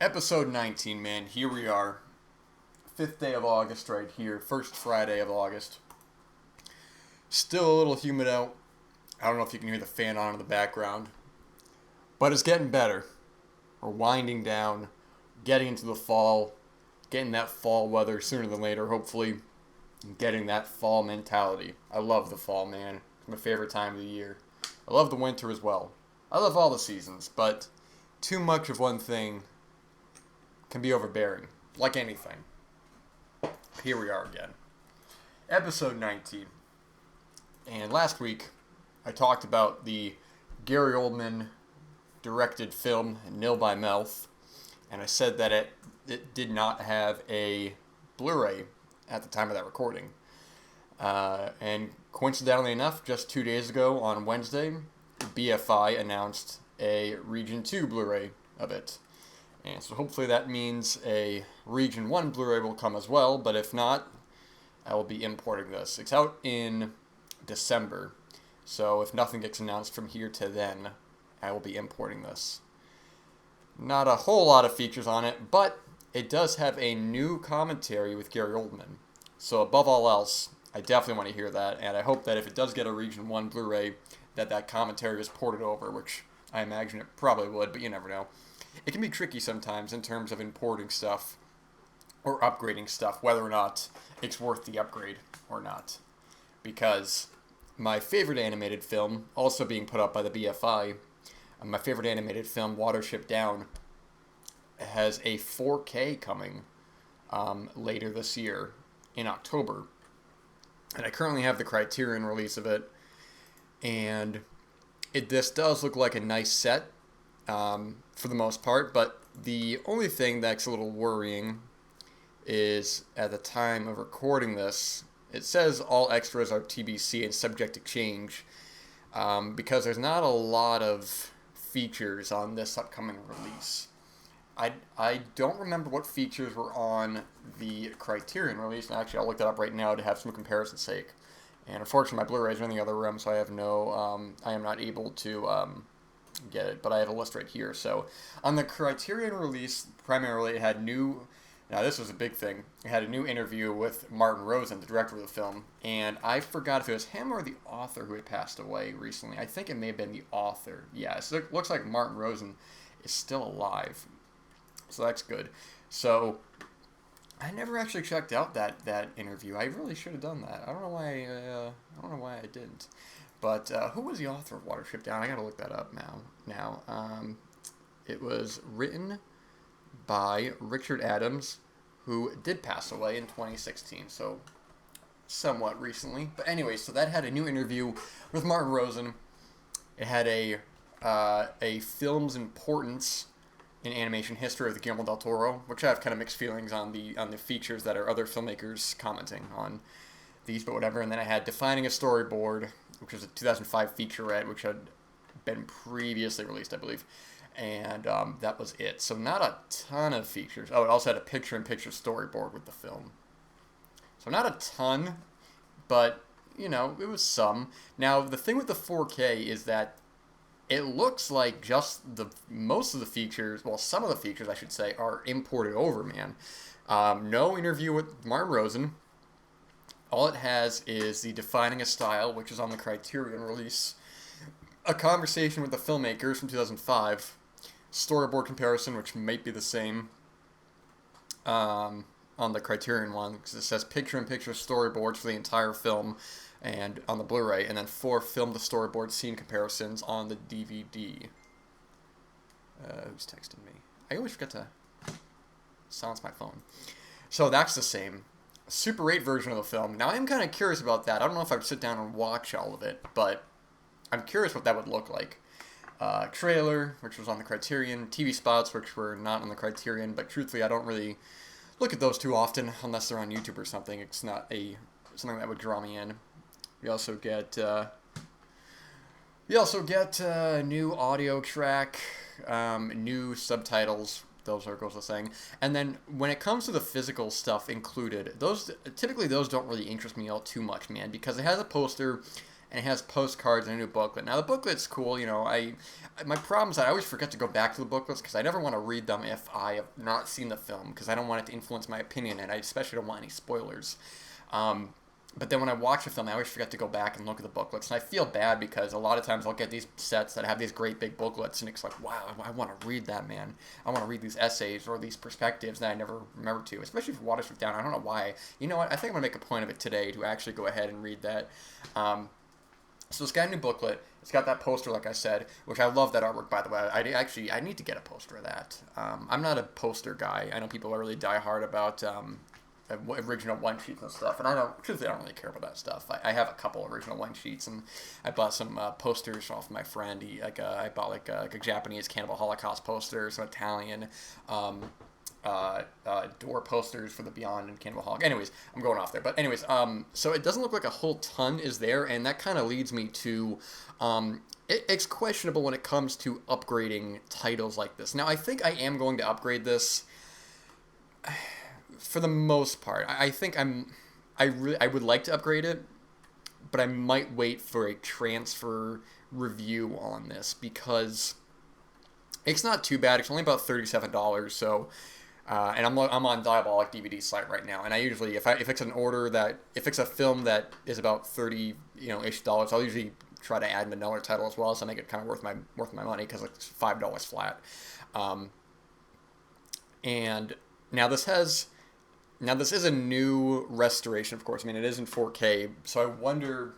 Episode 19, man. Here we are. 5th day of August right here. First Friday of August. Still a little humid out. I don't know if you can hear the fan on in the background. But it's getting better. We're winding down. Getting into the fall. Getting that fall weather sooner than later, hopefully. Getting that fall mentality. I love the fall, man. It's my favorite time of the year. I love the winter as well. I love all the seasons, but too much of one thing can be overbearing, like anything. Here we are again. Episode 19. And last week, I talked about the Gary Oldman directed film, Nil by Mouth, and I said that it did not have a Blu-ray at the time of that recording. And coincidentally enough, just 2 days ago on Wednesday, BFI announced a Region 2 Blu-ray of it. And so hopefully that means a Region 1 Blu-ray will come as well, but if not, I will be importing this. It's out in December, so if nothing gets announced from here to then, I will be importing this. Not a whole lot of features on it, but it does have a new commentary with Gary Oldman. So above all else, I definitely want to hear that, and I hope that if it does get a Region 1 Blu-ray, that commentary is ported over, which I imagine it probably would, but you never know. It can be tricky sometimes in terms of importing stuff or upgrading stuff, whether or not it's worth the upgrade or not. Because my favorite animated film, also being put up by the BFI, my favorite animated film, Watership Down, has a 4K coming later this year in October. And I currently have the Criterion release of it. And this does look like a nice set for the most part. But the only thing that's a little worrying is at the time of recording this, it says all extras are TBC and subject to change. Because there's not a lot of features on this upcoming release. I don't remember what features were on the Criterion release. And actually, I'll look that up right now to have some comparison's sake. And unfortunately, my Blu-rays are in the other room, so I have I am not able to get it. But I have a list right here. So on the Criterion release, primarily, it had now this was a big thing. It had a new interview with Martin Rosen, the director of the film. And I forgot if it was him or the author who had passed away recently. I think it may have been the author. Yeah, so it looks like Martin Rosen is still alive. So that's good. So I never actually checked out that interview. I really should have done that. I don't know why I didn't. But who was the author of Watership Down? I gotta look that up now. It was written by Richard Adams, who did pass away in 2016. So somewhat recently. But anyway, so that had a new interview with Martin Rosen. It had a film's importance in animation history of the Guillermo del Toro, which I have kind of mixed feelings on the features that are other filmmakers commenting on these, but whatever. And then I had Defining a Storyboard, which was a 2005 featurette, which had been previously released, I believe. And that was it. So not a ton of features. Oh, it also had a picture-in-picture storyboard with the film. So not a ton, but, it was some. Now, the thing with the 4K is that it looks like just most of the features, well, some of the features, I should say, are imported over, man. No interview with Martin Rosen. All it has is the Defining a Style, which is on the Criterion release. A conversation with the filmmakers from 2005. Storyboard comparison, which might be the same on the Criterion one, because it says picture-in-picture storyboards for the entire film, and on the Blu-ray, and then 4 film-to-storyboard scene comparisons on the DVD. Who's texting me? I always forget to silence my phone. So that's the same. Super 8 version of the film. Now, I'm kind of curious about that. I don't know if I would sit down and watch all of it, but I'm curious what that would look like. Trailer, which was on the Criterion. TV spots, which were not on the Criterion, but truthfully, I don't really look at those too often, unless they're on YouTube or something. It's not something that would draw me in. We also get a new audio track, new subtitles. Those goes without saying. And then when it comes to the physical stuff included, those don't really interest me all too much, man, because it has a poster and it has postcards and a new booklet. Now the booklet's cool, you know. My problem is that I always forget to go back to the booklets because I never want to read them if I have not seen the film because I don't want it to influence my opinion, and I especially don't want any spoilers. But then when I watch a film, I always forget to go back and look at the booklets. And I feel bad because a lot of times I'll get these sets that have these great big booklets, and it's like, wow, I want to read that, man. I want to read these essays or these perspectives that I never remember to, especially for Watership Down. I don't know why. You know what? I think I'm going to make a point of it today to actually go ahead and read that. So it's got a new booklet. It's got that poster, like I said, which I love that artwork, by the way. I need to get a poster of that. I'm not a poster guy. I know people are really diehard about original one sheets and stuff, and I don't really care about that stuff. I have a couple original one sheets, and I bought some posters off my friend. I bought a Japanese Cannibal Holocaust poster, some Italian door posters for the Beyond and Cannibal Holocaust. Anyways, I'm going off there, but anyways, so it doesn't look like a whole ton is there, and that kind of leads me to it's questionable when it comes to upgrading titles like this. Now, I think I am going to upgrade this. For the most part, I think I would like to upgrade it, but I might wait for a transfer review on this because it's not too bad. It's only about $37, so and I'm on Diabolic DVD site right now, and I usually if it's a film that is about $30 dollars, I'll usually try to add another title as well, so I make it kind of worth my money because it's $5 flat. And now this is a new restoration, of course. I mean, it is in 4K, so I wonder.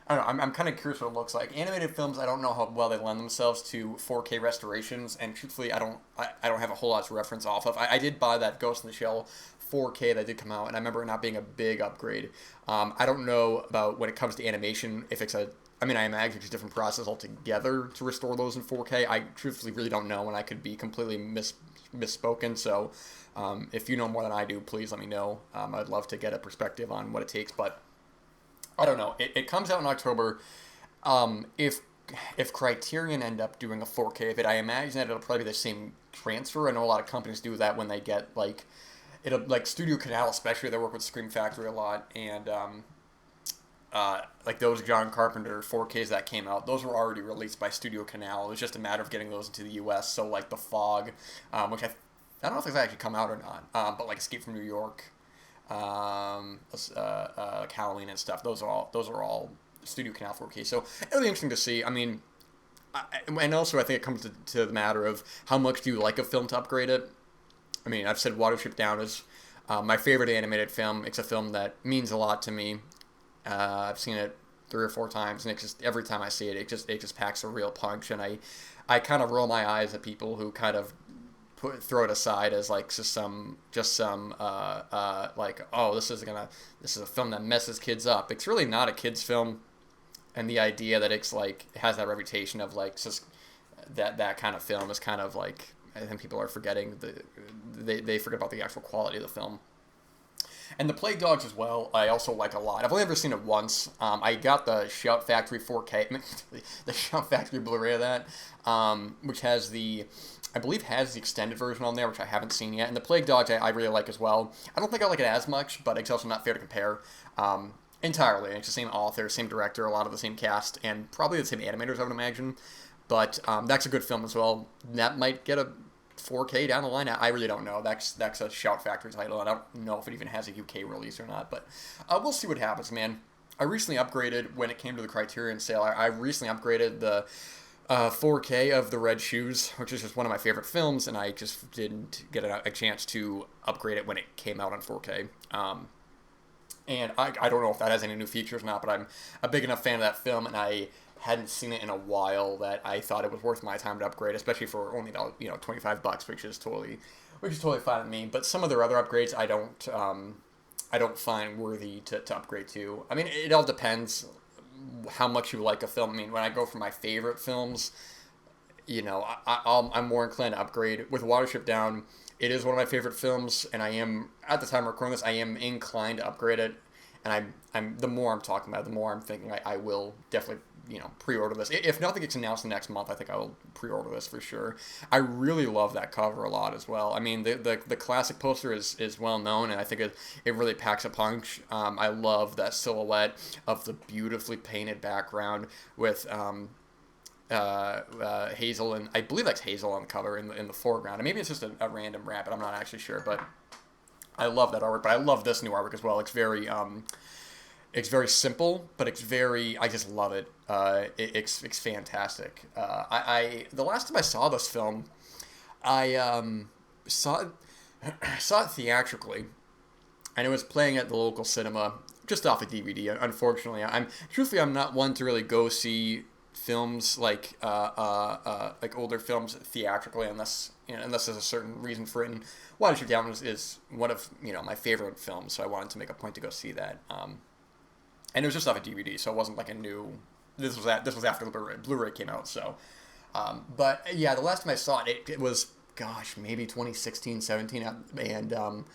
I don't know. I'm kind of curious what it looks like. Animated films, I don't know how well they lend themselves to 4K restorations, and truthfully, I don't have a whole lot to reference off of. I did buy that Ghost in the Shell 4K that did come out, and I remember it not being a big upgrade. I don't know about when it comes to animation if it's I imagine it's a different process altogether to restore those in 4K. I truthfully really don't know, and I could be completely misspoken. So, if you know more than I do, please let me know. I'd love to get a perspective on what it takes, but I don't know. It comes out in October. If Criterion end up doing a 4K of it, I imagine that it'll probably be the same transfer. I know a lot of companies do that when they get like Studio Canal, especially. They work with Scream Factory a lot, and like those John Carpenter 4Ks that came out, those were already released by Studio Canal. It was just a matter of getting those into the U.S. So like The Fog, which I don't know if it's actually come out or not, but like Escape from New York, like Halloween and stuff. Those are all Studio Canal 4K. So it'll be interesting to see. I mean, and also I think it comes to the matter of how much do you like a film to upgrade it. I mean, I've said Watership Down is my favorite animated film. It's a film that means a lot to me. I've seen it 3 or 4 times, and it just every time I see it, it just packs a real punch. And I kind of roll my eyes at people who kind of throw it aside as like some like, oh, this is a film that messes kids up. It's really not a kids film, and the idea that it's like it has that reputation of like just that kind of film is kind of like, I think people are forgetting they forget about the actual quality of the film. And The Plague Dogs as well, I also like a lot. I've only ever seen it once. I got the Shout Factory 4K, the Shout Factory Blu-ray of that, which I believe has the extended version on there, which I haven't seen yet. And The Plague Dogs I really like as well. I don't think I like it as much, but it's also not fair to compare entirely. It's the same author, same director, a lot of the same cast, and probably the same animators, I would imagine. But that's a good film as well. That might get a 4K down the line. I really don't know. That's a Shout Factory title. I don't know if it even has a UK release or not, but we'll see what happens, man. I recently upgraded when it came to the Criterion sale. I recently upgraded the 4K of The Red Shoes, which is just one of my favorite films, and I just didn't get a chance to upgrade it when it came out on 4K. And I don't know if that has any new features or not, but I'm a big enough fan of that film, and I hadn't seen it in a while that I thought it was worth my time to upgrade, especially for only about $25, which is totally fine with me. But some of their other upgrades I don't find worthy to upgrade to. I mean, it all depends how much you like a film. I mean, when I go for my favorite films, I'm more inclined to upgrade. With Watership Down, it is one of my favorite films, and I am, at the time of recording this, I am inclined to upgrade it. And I'm the more I'm talking about it, the more I'm thinking I will definitely pre-order this. If nothing gets announced next month, I think I will pre-order this for sure. I really love that cover a lot as well. I mean, the classic poster is well known, and I think it really packs a punch. I love that silhouette of the beautifully painted background with Hazel, and I believe that's Hazel on the cover in the foreground. And maybe it's just a random rabbit. I'm not actually sure, but I love that artwork. But I love this new artwork as well. It's very simple, but I just love it. It's fantastic. The last time I saw this film, I saw it theatrically, and it was playing at the local cinema just off of DVD. Unfortunately, I'm not one to really go see films like older films theatrically unless there's a certain reason for it. And Watership Down is one of my favorite films, so I wanted to make a point to go see that. And it was just off a DVD, so it wasn't like a new. This was after the Blu-ray came out. So, but yeah, the last time I saw it was maybe 2016, 17, and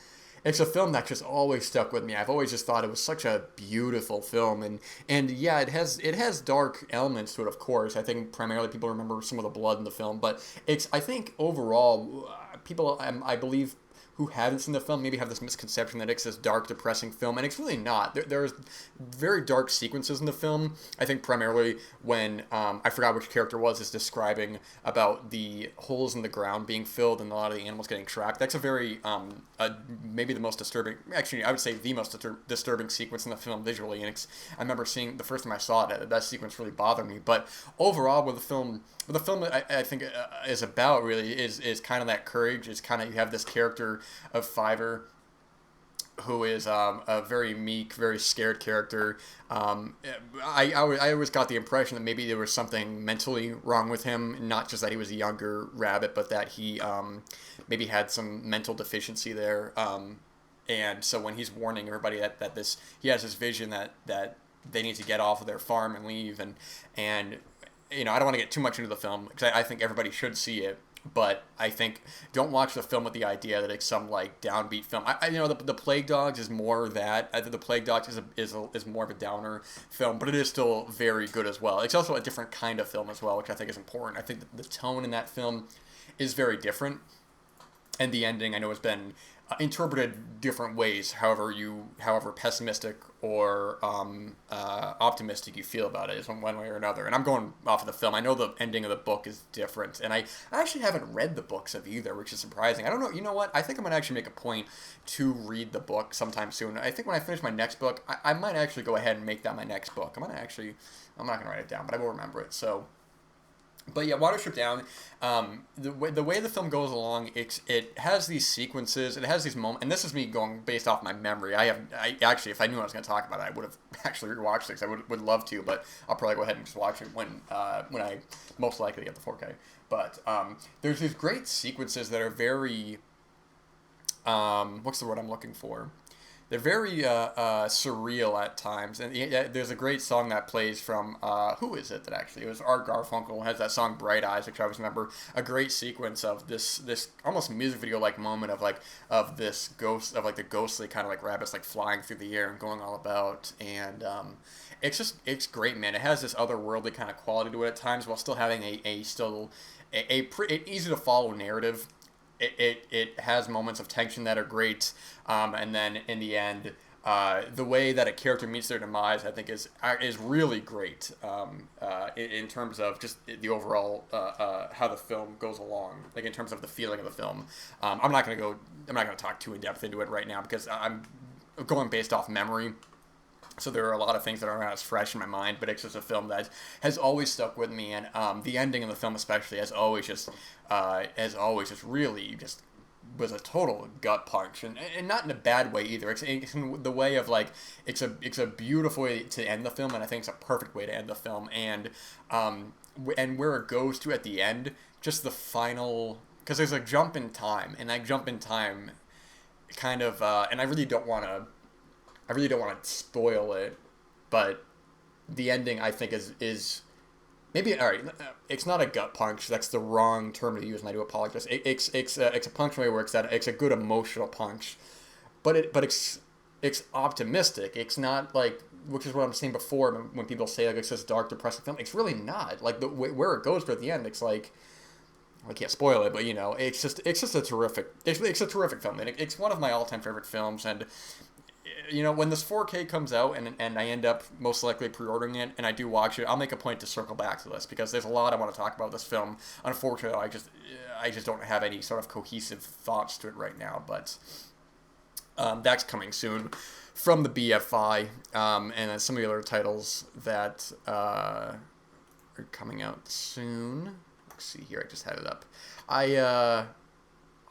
it's a film that just always stuck with me. I've always just thought it was such a beautiful film, and yeah, it has dark elements to it, of course. I think primarily people remember some of the blood in the film, but I think overall, people, I believe, who haven't seen the film maybe have this misconception that it's this dark, depressing film, and it's really not. There's very dark sequences in the film. I think primarily when, I forgot which character is describing about the holes in the ground being filled and a lot of the animals getting trapped. That's a very, maybe the most disturbing, actually I would say the most disturbing sequence in the film visually, and I remember seeing the first time I saw it, that sequence really bothered me. But overall, what the film I think is about really is kind of that courage. Is kind of, you have this character of Fiverr, who is a very meek, very scared character. I always got the impression that maybe there was something mentally wrong with him, not just that he was a younger rabbit, but that he maybe had some mental deficiency there. And so when he's warning everybody that he has this vision that they need to get off of their farm and leave, and I don't want to get too much into the film because I think everybody should see it. But I think don't watch the film with the idea that it's some like downbeat film. The Plague Dogs is more that. I think the Plague Dogs is more of a downer film, but it is still very good as well. It's also a different kind of film as well, which I think is important. I think that the tone in that film is very different, and the ending I know has been interpreted different ways. However pessimistic or optimistic you feel about it is one way or another. And I'm going off of the film. I know the ending of the book is different, and I actually haven't read the books of either, which is surprising. I don't know. You know what? I think I'm gonna actually make a point to read the book sometime soon. I think when I finish my next book, I might actually go ahead and make that my next book. I'm not gonna write it down, but I will remember it. So. But yeah, Watership Down, the way the film goes along, it has these sequences, it has these moments, and this is me going based off my memory. I actually, if I knew I was going to talk about it, I would have actually rewatched it, because I would love to, but I'll probably go ahead and just watch it when I most likely get the 4K. But there's these great sequences that are very, what's the word I'm looking for? They're very surreal at times, and there's a great song that plays from who is it that actually? It was Art Garfunkel has that song "Bright Eyes," which I always remember. A great sequence of this almost music video like moment of this ghost of like the ghostly kind of like rabbits like flying through the air and going all about, and it's great, man. It has this otherworldly kind of quality to it at times while still having a pretty easy to follow narrative. It has moments of tension that are great, and then in the end, the way that a character meets their demise, I think, is really great in terms of just the overall how the film goes along, like in terms of the feeling of the film. I'm not gonna talk too in depth into it right now because I'm going based off memory. So there are a lot of things that are not as fresh in my mind, but it's just a film that has always stuck with me, and the ending of the film especially has always just really just was a total gut punch, and not in a bad way either. It's in the way of like it's a beautiful way to end the film, and I think it's a perfect way to end the film, and where it goes to at the end, just the final, because there's a jump in time, and that jump in time kind of, and I really don't want to spoil it, but the ending I think is maybe, all right. It's not a gut punch. That's the wrong term to use, and I do apologize. It's a punch in a way where it's a good emotional punch, but it's optimistic. It's not like which is what I'm saying before when people say like it's this dark, depressing film. It's really not. Like where it goes to at the end, it's like, I can't spoil it, but you know, it's just a terrific it's a terrific film, and it's one of my all time favorite films. And you know, when this 4K comes out and I end up most likely pre-ordering it and I do watch it, I'll make a point to circle back to this because there's a lot I want to talk about this film. Unfortunately, I just don't have any sort of cohesive thoughts to it right now, but that's coming soon from the BFI, and then some of the other titles that are coming out soon. Let's see here, I just had it up. I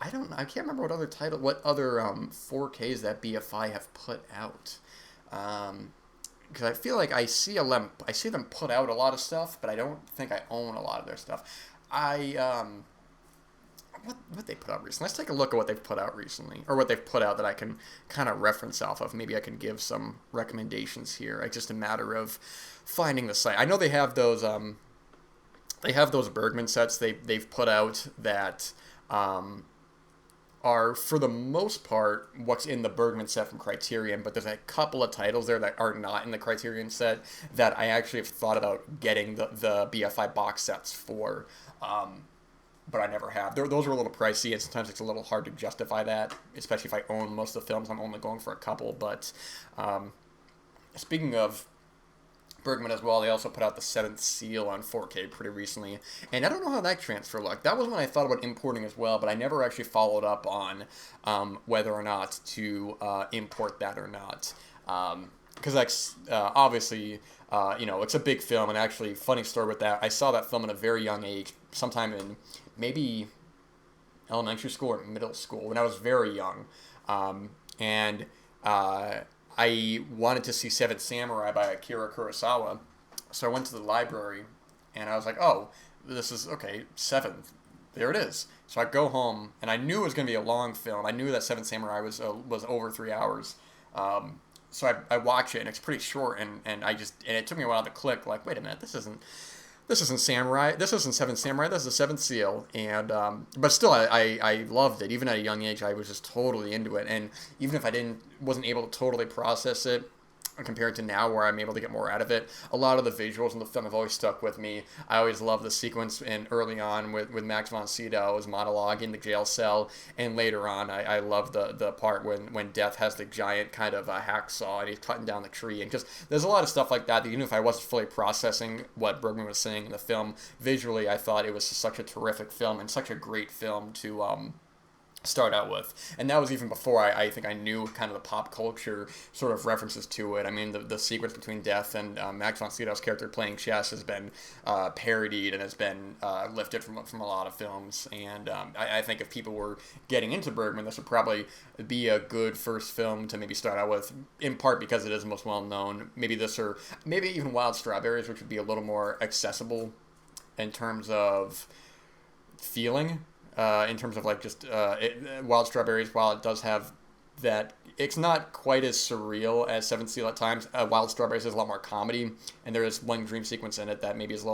can't remember what other 4Ks that BFI have put out. Because I feel like I see them put out a lot of stuff, but I don't think I own a lot of their stuff. What they put out recently? Let's take a look at what they've put out recently, or what they've put out that I can kind of reference off of. Maybe I can give some recommendations here. It's just a matter of finding the site. I know they have those Bergman sets they've put out that are, for the most part, what's in the Bergman set from Criterion, but there's a couple of titles there that are not in the Criterion set that I actually have thought about getting the BFI box sets for, but I never have. Those are a little pricey, and sometimes it's a little hard to justify that, especially if I own most of the films. I'm only going for a couple, but speaking of Bergman as well, they also put out The Seventh Seal on 4K pretty recently, and I don't know how that transfer looked. That was when I thought about importing as well, but I never actually followed up on whether or not to import that or not, because that's obviously, you know, it's a big film. And actually, funny story with that, I saw that film at a very young age, sometime in maybe elementary school or middle school, when I was very young, and I wanted to see Seven Samurai by Akira Kurosawa, so I went to the library, and I was like, oh, this is, okay, Seventh, there it is. So I go home, and I knew it was going to be a long film. I knew that Seven Samurai was over 3 hours. So I watch it, and it's pretty short, and it took me a while to click, like, wait a minute, this isn't Samurai. This isn't Seven Samurai. This is the Seventh Seal. And but still, I loved it. Even at a young age, I was just totally into it. And even if I wasn't able to totally process it, compared to now where I'm able to get more out of it, a lot of the visuals in the film have always stuck with me. I always love the sequence early on with Max von Sydow's monologue in the jail cell, and later on I love the part when Death has the giant kind of hacksaw and he's cutting down the tree, and just there's a lot of stuff like that even if I wasn't fully processing what Bergman was saying in the film, visually I thought it was such a terrific film and such a great film to start out with. And that was even before I think I knew kind of the pop culture sort of references to it. I mean, the sequence between Death and Max von Sydow's character playing chess has been parodied and has been lifted from a lot of films. And I think if people were getting into Bergman, this would probably be a good first film to maybe start out with, in part because it is the most well-known. Maybe this, or maybe even Wild Strawberries, which would be a little more accessible in terms of feeling. In terms of like just Wild Strawberries, while it does have that, it's not quite as surreal as Seventh Seal at times. Wild Strawberries is a lot more comedy, and there is one dream sequence in it that maybe is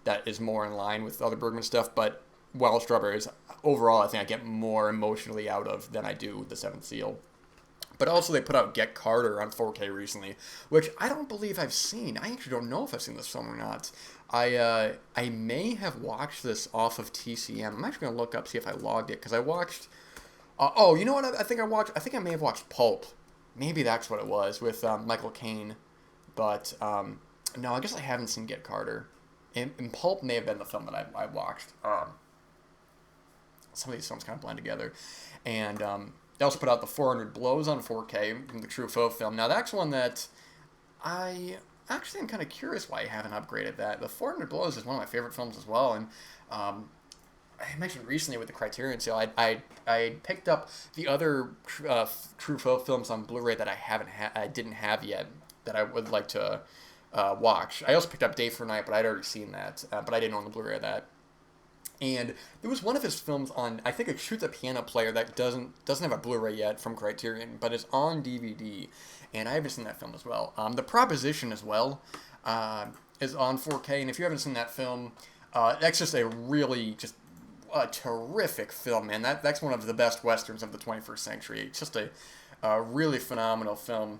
that is more in line with other Bergman stuff. But Wild Strawberries, overall, I think I get more emotionally out of than I do the Seventh Seal. But also they put out Get Carter on 4K recently, which I don't believe I've seen. I actually don't know if I've seen this film or not. I may have watched this off of TCM. I'm actually going to look up, see if I logged it, because I watched... you know what I think I watched? I think I may have watched Pulp. Maybe that's what it was, with Michael Caine. But, no, I guess I haven't seen Get Carter. And Pulp may have been the film that I watched. Some of these films kind of blend together. And they also put out The 400 Blows on 4K from the Truffaut film. Now, that's one that I'm kind of curious why you haven't upgraded that. The 400 Blows is one of my favorite films as well, and I mentioned recently with the Criterion sale, I picked up the other Truffaut films on Blu-ray that I didn't have yet that I would like to watch. I also picked up Day for Night, but I'd already seen that, but I didn't own the Blu-ray of that. And there was one of his films on, I think it shoots a piano player that doesn't have a Blu-ray yet from Criterion, but is on DVD, and I haven't seen that film as well. The Proposition as well is on 4K, and if you haven't seen that film, that's just a really just a terrific film, man. That's one of the best westerns of the 21st century. It's just a really phenomenal film.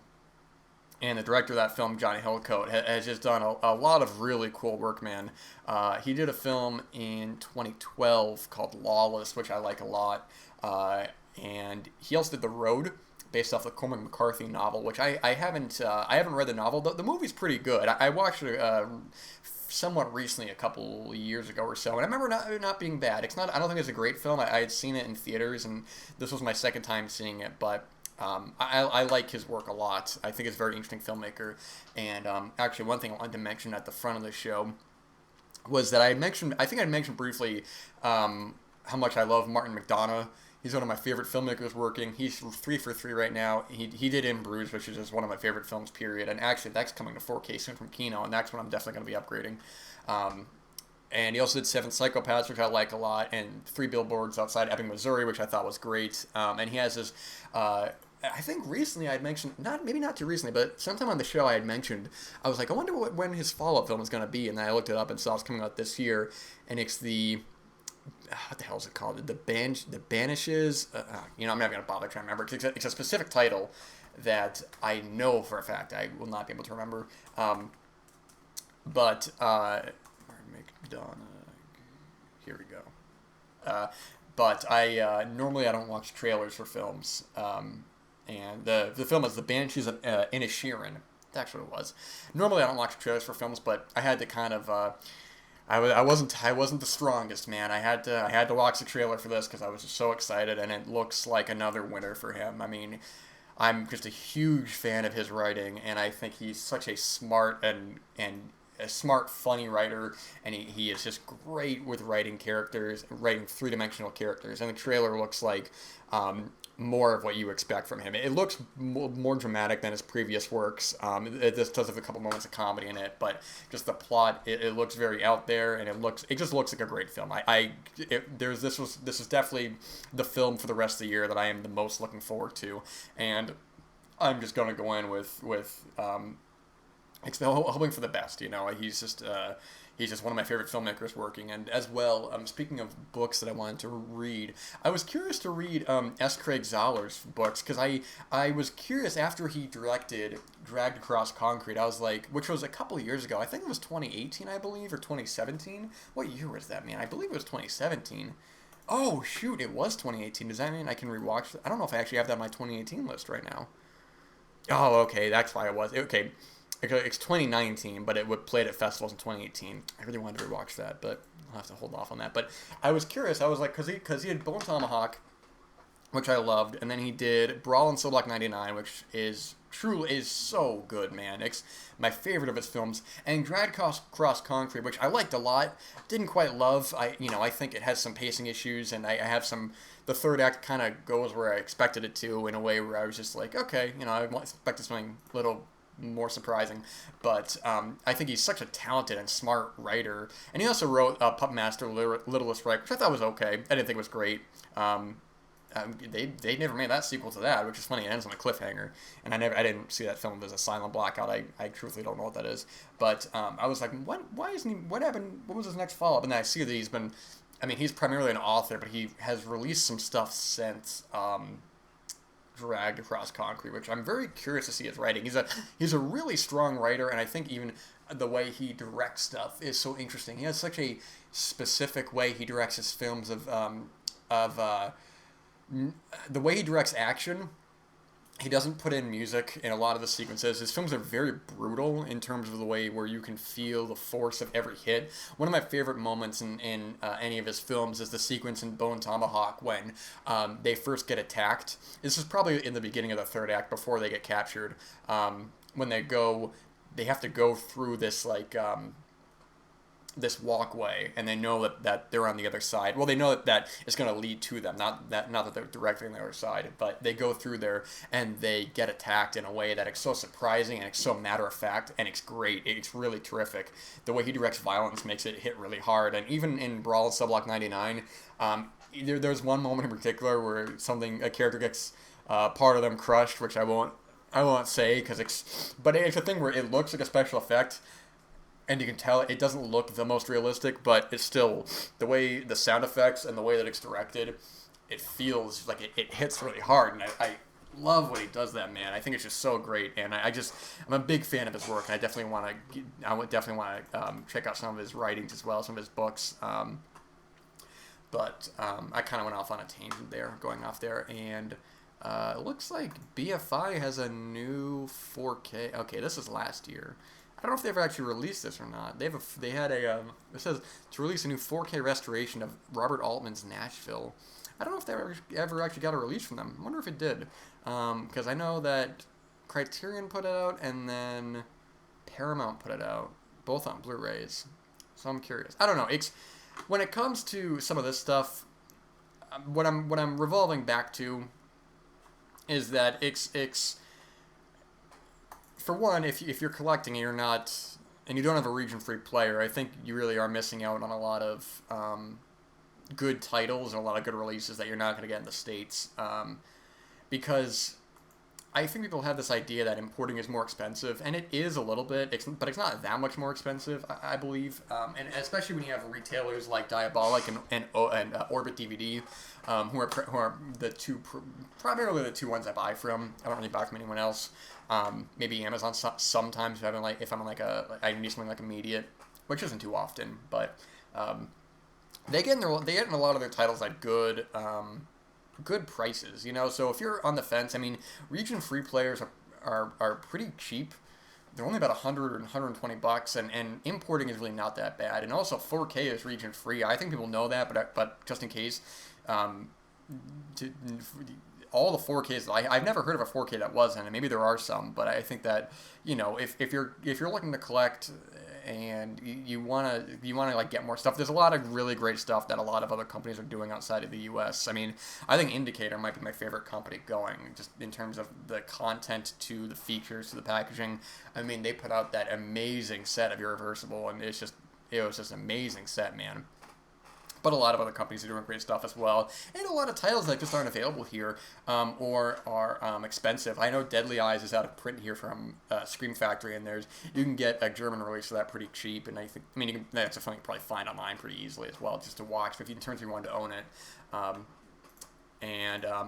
and the director of that film, Johnny Hillcoat, has just done a lot of really cool work, man. He did a film in 2012 called Lawless, which I like a lot. And he also did The Road, based off the Cormac McCarthy novel, which I haven't read the novel. The movie's pretty good. I watched it somewhat recently, a couple years ago or so, and I remember not being bad. It's not. I don't think it's a great film. I had seen it in theaters, and this was my second time seeing it, but. I like his work a lot. I think he's a very interesting filmmaker. And actually, one thing I wanted to mention at the front of the show was that I mentioned briefly how much I love Martin McDonagh. He's one of my favorite filmmakers working. He's 3 for 3 right now. He did In Bruges, which is just one of my favorite films, period. And actually, that's coming to 4K soon from Kino, and that's what I'm definitely going to be upgrading. And he also did 7 Psychopaths, which I like a lot, and 3 Billboards Outside Ebbing, Missouri, which I thought was great. And he has this... I think recently I had mentioned, maybe not too recently, but sometime on the show I had mentioned, I was like, I wonder when his follow-up film is going to be, and then I looked it up and saw it's coming out this year, and it's what the hell is it called? The Banishes? I'm not going to bother trying to remember. It's a specific title that I know for a fact I will not be able to remember. But Martin McDonagh, here we go. But normally I don't watch trailers for films. And the film is The Banshees of Inisherin. That's what it was. Normally I don't watch trailers for films, but I had to kind of I wasn't the strongest, man. I had to watch the trailer for this because I was just so excited, and it looks like another winner for him. I mean, I'm just a huge fan of his writing, and I think he's such a smart and a smart, funny writer, and he is just great with writing 3-dimensional characters. And the trailer looks like more of what you expect from him. It looks more dramatic than his previous works. This does have a couple moments of comedy in it, but just the plot, it looks very out there, and it just looks like a great film. This is definitely the film for the rest of the year that I am the most looking forward to, and I'm just gonna go in with hoping for the best. He's just one of my favorite filmmakers working. And as well, speaking of books that I wanted to read, I was curious to read S. Craig Zahler's books, because I was curious after he directed Dragged Across Concrete. I was like, which was a couple of years ago. I think it was 2018, I believe, or 2017. What year was that, man? I believe it was 2017. Oh, shoot, it was 2018. Does that mean I can rewatch? I don't know if I actually have that on my 2018 list right now. Oh, okay, that's why it was. Okay. It's 2019, but it would play at festivals in 2018. I really wanted to rewatch that, but I'll have to hold off on that. But I was curious. I was like, because he had Bone Tomahawk, which I loved, and then he did Brawl in Cell Block 99, which is so good, man. It's my favorite of his films. And Dragged Across Concrete, which I liked a lot, didn't quite love. I think it has some pacing issues, and I have some. The third act kind of goes where I expected it to, in a way where I was just like, okay, I expected something little more surprising, but I think he's such a talented and smart writer. And he also wrote Puppet Master, Littlest Reich, which I thought was okay. I didn't think it was great. They never made that sequel to that, which is funny. It ends on a cliffhanger, and I didn't see that film as a silent blackout. I truthfully don't know what that is, but I was like, why isn't he? What happened? What was his next follow up? And then I see that he's primarily an author, but he has released some stuff since Dragged Across Concrete, which I'm very curious to see his writing. He's a really strong writer, and I think even the way he directs stuff is so interesting. He has such a specific way he directs his films the way he directs action. He doesn't put in music in a lot of the sequences. His films are very brutal in terms of the way where you can feel the force of every hit. One of my favorite moments in any of his films is the sequence in Bone Tomahawk when they first get attacked. This is probably in the beginning of the third act before they get captured. When they have to go through this this walkway, and they know that they're on the other side. Well, they know that it's going to lead to them, not that they're directly on the other side, but they go through there, and they get attacked in a way that it's so surprising, and it's so matter-of-fact, and it's great. It's really terrific. The way he directs violence makes it hit really hard, and even in Brawl in Cell Block 99, there's one moment in particular where a character gets part of them crushed, which I won't say, but it's a thing where it looks like a special effect, and you can tell it doesn't look the most realistic, but it's still, the way the sound effects and the way that it's directed, it feels like it hits really hard. And love what he does, that man. I think it's just so great, and I'm a big fan of his work, and I would definitely want to check out some of his writings as well, some of his books. But I kind of went off on a tangent there, going off there, and it looks like BFI has a new 4K. Okay, this is last year. I don't know if they ever actually released this or not. It says to release a new 4K restoration of Robert Altman's Nashville. I don't know if they ever actually got a release from them. I wonder if it did. Because I know that Criterion put it out, and then Paramount put it out, both on Blu-rays. So I'm curious. I don't know. When it comes to some of this stuff, what I'm revolving back to is that it's for one, if you're collecting and you're not, and you don't have a region-free player, I think you really are missing out on a lot of good titles and a lot of good releases that you're not going to get in the States. Because I think people have this idea that importing is more expensive, and it is a little bit, but it's not that much more expensive, I believe. And especially when you have retailers like Diabolic and Orbit DVD, who are primarily the two ones I buy from. I don't really buy from anyone else. Maybe Amazon sometimes if I need something like immediate, which isn't too often, but they get in a lot of their titles at good prices, you know. So if you're on the fence, I mean, region-free players are pretty cheap. They're only about $100 or $120, and importing is really not that bad. And also 4K is region-free. I think people know that, but just in case, all the 4Ks, I've never heard of a 4K that wasn't, and maybe there are some, but I think that, you know, if you're looking to collect and you wanna like get more stuff, there's a lot of really great stuff that a lot of other companies are doing outside of the U.S. I mean, I think Indicator might be my favorite company going, just in terms of the content to the features to the packaging. I mean, they put out that amazing set of Irreversible, and it was just an amazing set, man. But a lot of other companies are doing great stuff as well. And a lot of titles that just aren't available here or are expensive. I know Deadly Eyes is out of print here from Scream Factory, and you can get a German release of that pretty cheap. And that's something you can probably find online pretty easily as well, just to watch in terms of you want to own it.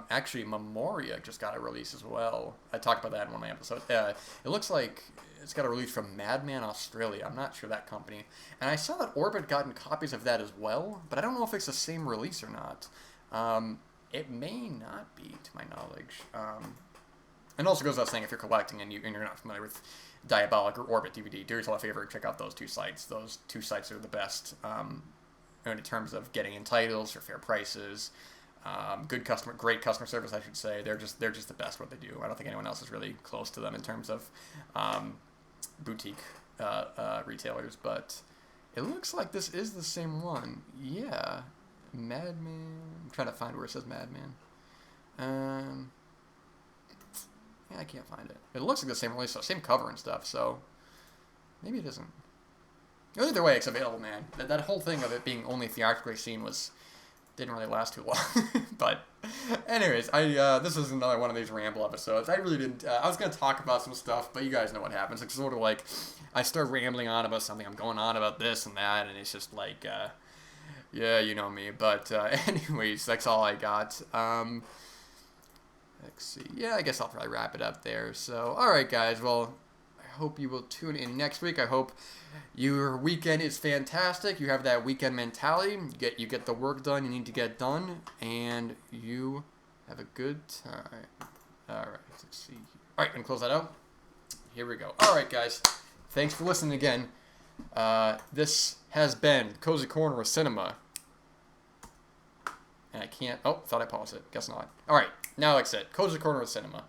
Actually, Memoria just got a release as well. I talked about that in one of my episodes. It looks like it's got a release from Madman Australia. I'm not sure that company. And I saw that Orbit gotten copies of that as well, but I don't know if it's the same release or not. It may not be, to my knowledge. And also goes without saying, if you're collecting and you're not familiar with Diabolic or Orbit DVD, do yourself a favor, check out those two sites. Those two sites are the best in terms of getting in titles for fair prices. Great customer service, I should say. They're just the best what they do. I don't think anyone else is really close to them in terms of boutique retailers, but it looks like this is the same one. Yeah, Madman. I'm trying to find where it says Madman. Yeah, I can't find it. It looks like the same release, so same cover and stuff. So maybe it isn't. Either way, it's available, man. That whole thing of it being only theatrically seen didn't really last too long. But anyways, this is another one of these ramble episodes. I really didn't, I was going to talk about some stuff, but you guys know what happens. It's sort of like, I start rambling on about something, I'm going on about this and that, and it's just like, yeah, you know me. But anyways, that's all I got. Let's see. Yeah, I guess I'll probably wrap it up there. So, alright guys, well, I hope you will tune in next week. I hope your weekend is fantastic. You have that weekend mentality. You get the work done you need to get done, and you have a good time. All right, let's see. All right, gonna close that out. Here we go. All right, guys. Thanks for listening again. This has been Cozy Corner of Cinema. And I can't. Oh, thought I paused it. Guess not. All right, now like I said, Cozy Corner of Cinema.